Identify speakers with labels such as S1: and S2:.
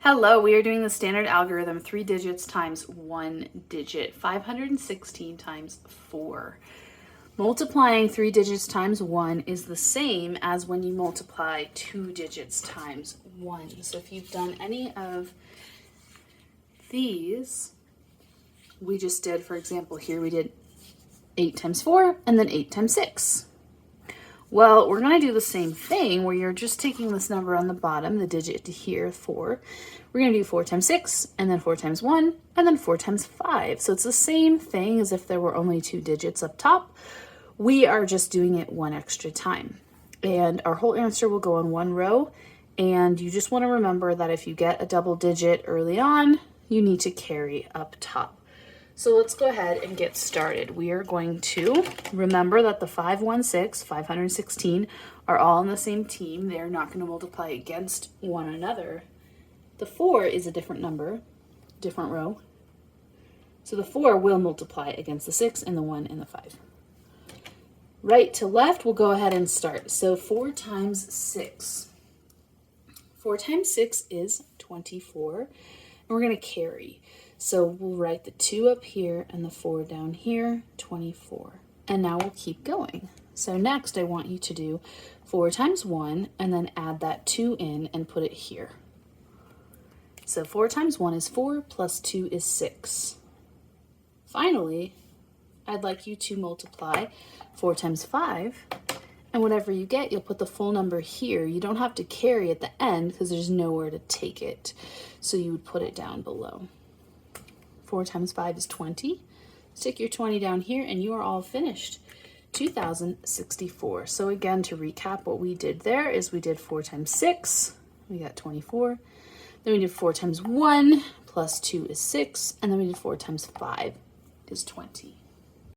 S1: Hello, we are doing the standard algorithm, 3 digits times 1 digit, 516 times 4. Multiplying 3 digits times 1 is the same as when you multiply 2 digits times 1. So if you've done any of these, we just did, for example, here we did 8 times 4 and then 8 times 6. Well, we're going to do the same thing where you're just taking this number on the bottom, the digit to here, 4. We're going to do 4 times 6, and then 4 times 1, and then 4 times 5. So it's the same thing as if there were only 2 digits up top. We are just doing it one extra time. And our whole answer will go on one row. And you just want to remember that if you get a double digit early on, you need to carry up top. So let's go ahead and get started. We are going to remember that the 516, 516 are all on the same team. They're not going to multiply against one another. The 4 is a different number, different row. So the 4 will multiply against the 6 and the 1 and the 5. Right to left, we'll go ahead and start. So 4 times 6. 4 times 6 is 24. And we're going to carry. So we'll write the 2 up here and the 4 down here, 24. And now we'll keep going. So next I want you to do 4 times 1 and then add that 2 in and put it here. So 4 times 1 is 4 plus 2 is 6. Finally, I'd like you to multiply 4 times 5. And whatever you get, you'll put the full number here. You don't have to carry at the end because there's nowhere to take it. So you would put it down below. 4 times 5 is 20. Stick your 20 down here and you are all finished. 2064. So again, to recap, what we did there is we did 4 times 6. We got 24. Then we did 4 times 1 plus 2 is 6. And then we did 4 times 5 is 20.